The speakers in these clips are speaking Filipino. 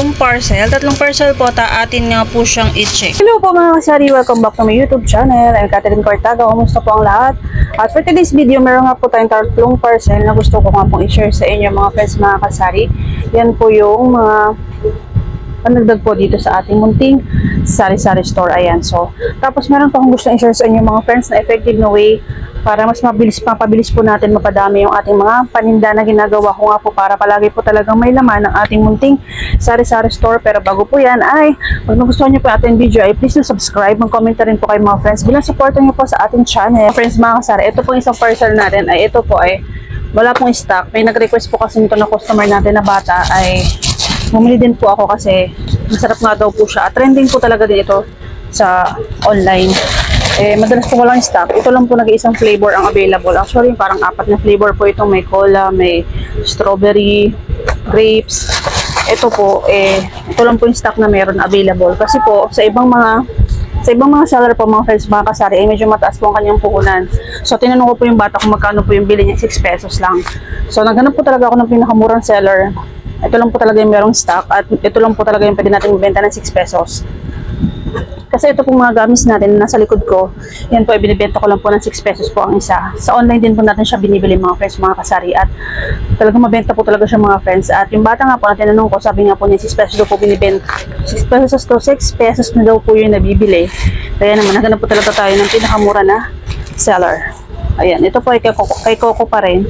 tatlong parcel. Tatlong parcel po, atin nga po siyang i-check. Hello po mga kasari, welcome back to my YouTube channel. I'm Catherine Cortaga, kumusta po ang lahat? At for today's video, meron nga po tayong tatlong parcel na gusto ko nga pong i-share sa inyo mga friends, mga kasari. Yan po yung mga panagdag po dito sa ating munting sari-sari store. Ayan, so tapos meron pa akong gusto i-share sa inyo mga friends na effective na way para mas mapabilis po natin mapadami yung ating mga paninda na ginagawa ko nga po para palagi po talagang may laman ng ating munting sari-sari store. Pero bago po yan ay, pag nagustuhan nyo po yung ating video ay please subscribe, mag-comment na rin po kayo mga friends bilang supportan nyo po sa ating channel. Friends mga kasari, ito po isang parcel natin ay ito po ay wala pong stock. May nag-request po kasi nito na customer natin na bata ay bumili din po ako kasi masarap nga daw po siya. At trending po talaga din ito sa online. Madalas po walang stock. Ito lang po nag-iisang flavor ang available. Actually, parang 4 na flavor po ito. May cola, may strawberry, grapes. Ito po, ito lang po yung stock na meron available. Kasi po, sa ibang mga seller po, mga friends, mga kasari, medyo mataas po ang kanyang puhunan. So, tinanong ko po yung bata kung magkano po yung bili niya, 6 pesos lang. So, naghanap po talaga ako ng pinakamurang seller. Ito lang po talaga yung merong stock at ito lang po talaga yung pwede natin ibenta ng 6 pesos. Kasi ito pong mga gamis natin nasa likod ko, yan po ay binibenta ko lang po ng 6 pesos po ang isa. Sa online din po natin siya binibili mga friends, mga kasari, at talagang mabenta po talaga siya mga friends. At yung bata nga po na tinanong ko, sabi nga po niya 6 pesos daw po binibenta. 6 pesos to 6 pesos na daw po yung nabibili. Kaya naman, naghanap po talaga tayo ng pinakamura na seller. Ayan, ito po ay kay Coco pa rin.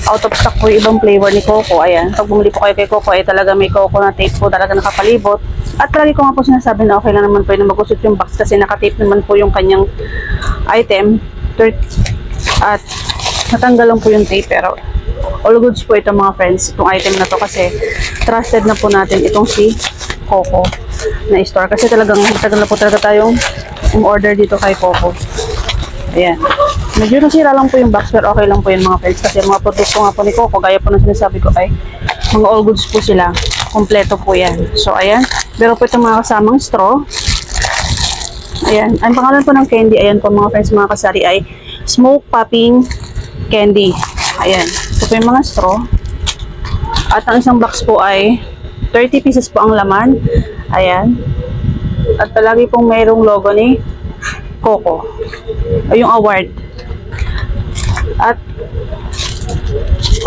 Out of stock po yung ibang flavor ni Coco. Ayan, pag bumili po kayo kay Coco ay talaga may Coco na tape po talaga nakapalibot. At lagi ko nga po sinasabi na okay lang naman po yung magusot yung box kasi nakatape naman po yung kanyang item. At natanggal lang po yung tape, pero all goods po ito mga friends, itong item na to kasi trusted na po natin itong si Coco na store. Kasi talagang tagal na po talaga tayong order dito kay Coco. Ayan. Medyo nasira lang po yung box pero okay lang po yun mga friends kasi mga produkto nga po ni Coco, gaya po ng sinasabi ko ay mga all goods po sila. Kompleto po yan. So ayan. Meron po itong mga kasamang straw. Ayan. Ang pangalan po ng candy, ayan po mga friends, mga kasari ay smoke popping candy. Ayan. Ito po yung mga straw. At ang isang box po ay 30 pieces po ang laman. Ayan. At palagi pong mayroong logo ni Coco. O yung award. At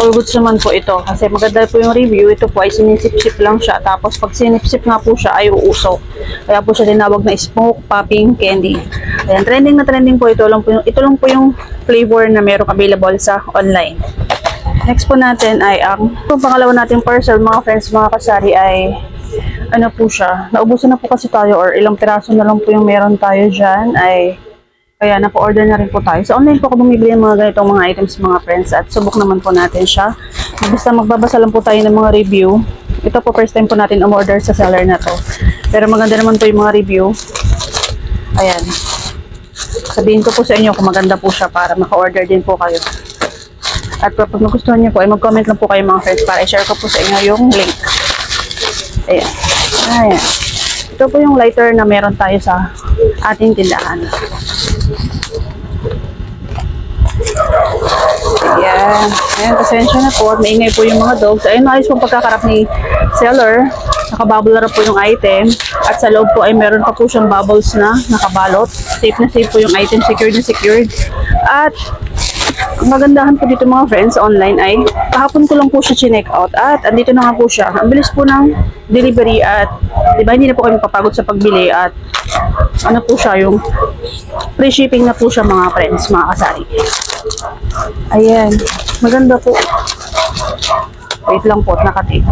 all goods naman po ito. Kasi maganda po yung review. Ito po ay sinisip-sip lang siya. Tapos pag sinip-sip nga po siya ay uusok. Kaya po siya tinawag na smoke popping candy. Ayan, trending na trending po ito. Ito lang po yung flavor na merong available sa online. Next po natin ay ang pangalawa nating parcel mga friends, mga kasari ay ano po siya. Naubusan na po kasi tayo or ilang piraso na lang po yung meron tayo dyan ay kaya napa-order na rin po tayo. So online po ako bumibili ng mga ganitong mga items mga friends at subok naman po natin siya. Basta magbabasa lang po tayo ng mga review. Ito po first time po natin umorder sa seller na to. Pero maganda naman po yung mga review. Ayan. Sabihin ko po sa inyo kung maganda po siya para maka-order din po kayo. At pag nagustuhan niyo po ay mag-comment lang po kayo mga friends para i-share ko po sa inyo yung link. Ayan. Ayan. Ito po yung lighter na meron tayo sa ating tindahan. Ayan. Ayan, pasensya na po. Maingay po yung mga dogs. Ayun, ayos pong pagkakarap ni seller. Nakabubble na po yung item. At sa loob po ay meron pa po siyang bubbles na nakabalot. Safe na safe po yung item. Secured na secured. At ang magandahan po dito mga friends online ay kahapon ko lang po siya chinek out at andito na nga po siya. Ang bilis po ng delivery at diba hindi na po kami papagod sa pagbili at ano po siya yung free shipping na po siya mga friends, mga kasari. Ayan, maganda po. Wait lang po, nakatape.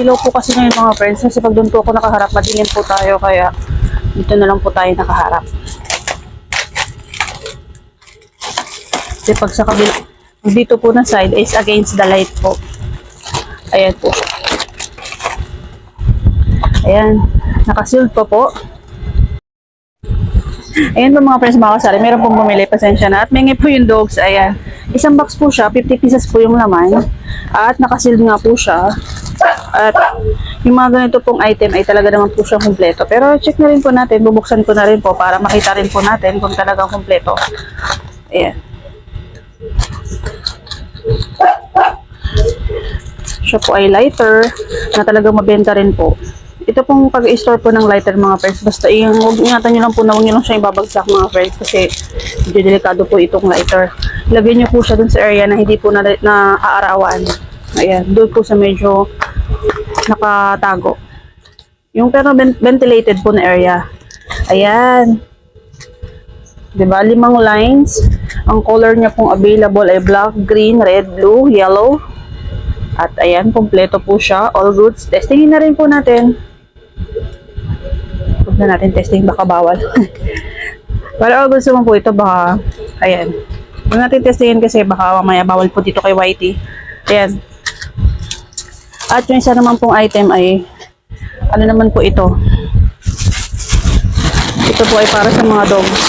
Ilaw po kasi ngayon mga friends kasi pag doon po ako nakaharap madilim po tayo kaya dito na lang po tayo nakaharap. Kasi pag sa kabila dito po na side is against the light po. Ayan po. Ayan. Nakasealed pa po. Ayan po mga friends, mga kasari. Meron pong bumili. Pasensya na. At may po yung dogs. Ayan. Isang box po siya. 50 pieces po yung laman. At nakasealed nga po siya. At Yung mga ganito pong item ay talaga naman po siyang kumpleto. Pero check na rin po natin, bubuksan ko na rin po para makita rin po natin kung talagang kumpleto. Ayan. Siya po ay lighter na talagang mabenta rin po. Ito pong pag-i-store po ng lighter mga friends, basta ingatan nyo lang po na huwag nyo lang siya ibabagsak mga friends kasi medyo delikado po itong lighter. Lagyan nyo po siya dun sa area na hindi po na aarawan. Ayan, doon po sa medyo nakatago. Yung pero ventilated po na area. Ayan. Diba? 5 lines. Ang color niya pong available ay black, green, red, blue, yellow. At ayan, kompleto po siya. All goods. Testingin na rin po natin. Huwag na natin testing, baka bawal. Pero all goods naman po ito, baka, ayan. Huwag natin testingin kasi baka mamaya bawal po dito kay Whitey. Ayan. At yung isa naman pong item ay, ano naman po ito? Ito po ay para sa mga dogs.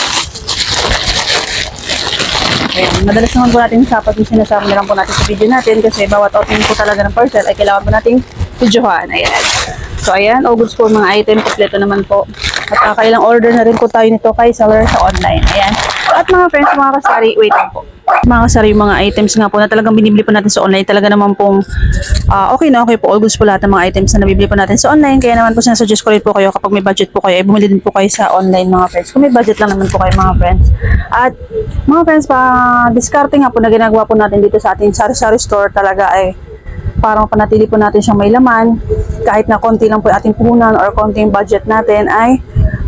Ayan. Madalas naman po natin sapat yung sinasama na lang po natin sa video natin kasi bawat opening po talaga ng parcel ay kailangan po nating videohan. Ayan. So, ayan. All goods po mga item. Kompleto naman po. At kailang order na rin po tayo nito kay seller sa online. Ayan. At mga friends, mga kasari, wait lang po. Mga kasari, yung mga items nga po na talagang binibili po natin sa online, talaga naman pong okay na okay po. All goods po lahat ng mga items na nabibili po natin sa online. Kaya naman po sinasuggest ko rin po kayo kapag may budget po kayo, ay bumili din po kayo sa online mga friends. Kung may budget lang naman po kayo mga friends. At mga friends, discarding nga po na ginagawa po natin dito sa ating sari-sari store talaga ay para mapanatili po natin siyang may laman. Kahit na konti lang po yung ating puhunan or konting budget natin ay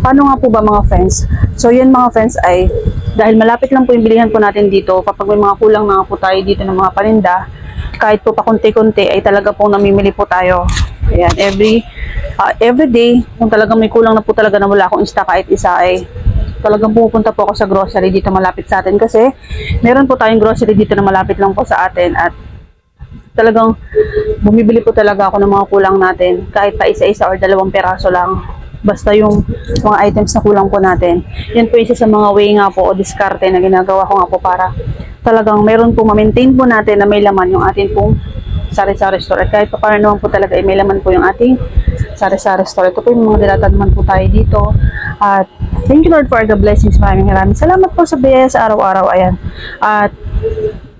paano nga po ba mga friends? So yun mga friends ay dahil malapit lang po yung bilihan po natin dito, kapag may mga kulang na po tayo dito ng mga paninda, kahit po pa konti-konti ay talaga pong namimili po tayo. Ayan, every day, kung talagang may kulang na po talaga na wala akong stock kahit isa ay talagang pupunta po ako sa grocery dito malapit sa atin kasi meron po tayong grocery dito na malapit lang po sa atin at talagang bumibili po talaga ako ng mga kulang natin kahit pa isa-isa or 2 peraso lang. Basta yung mga items na kulang po natin. Yan po isa sa mga way nga po o diskarte na ginagawa ko nga po para talagang meron po ma-maintain po natin na may laman yung ating pong sari-sari store. At kahit pa paano naman po talaga ay may laman po yung ating sari-sari store. Ito po yung mga dilatad man po tayo dito. At thank you Lord for the blessings. Maraming salamat po sa biyaya sa araw-araw. Ayan. At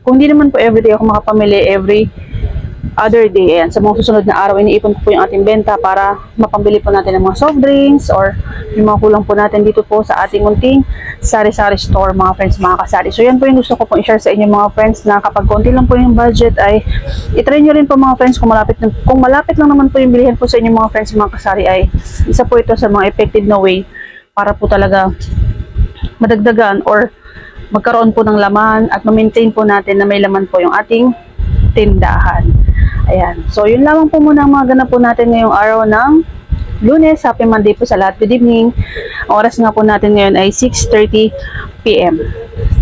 kung di naman po everyday ako makapamili, every other day, ayan, sa mga susunod na araw, iniipon po yung ating benta para mapambili po natin ng mga soft drinks or yung mga kulang po natin dito po sa ating munting sari-sari store, mga friends, mga kasari. So, yan po yung gusto ko po i-share sa inyo mga friends na kapag konti lang po yung budget ay itry nyo rin po mga friends kung malapit lang naman po yung bilihan po sa inyo mga friends, mga kasari ay isa po ito sa mga effective na way para po talaga madagdagan or magkaroon po ng laman at ma-maintain po natin na may laman po yung ating tindahan. Ayan. So, yun lamang po muna ang mga ganap po natin ngayong araw ng Lunes. Happy Monday po sa lahat. Good evening. Ang oras nga po natin ngayon ay 6:30 PM.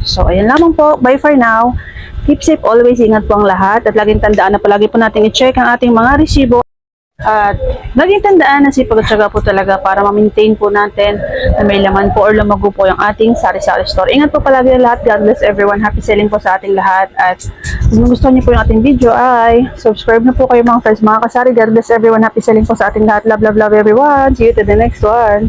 So, ayan lamang po. Bye for now. Keep safe always. Ingat po ang lahat. At laging tandaan na palagi po natin i-check ang ating mga resibo. At laging tandaan na sipag-tsaga po talaga para ma-maintain po natin na may laman po or lumago po yung ating sari-sari store. Ingat po palagi ang lahat. God bless everyone. Happy selling po sa ating lahat. At kung gusto niyo po yung ating video ay subscribe na po kayo mga friends, mga kasari. God bless everyone. Happy selling po sa ating lahat. Love, love, love everyone. See you to the next one.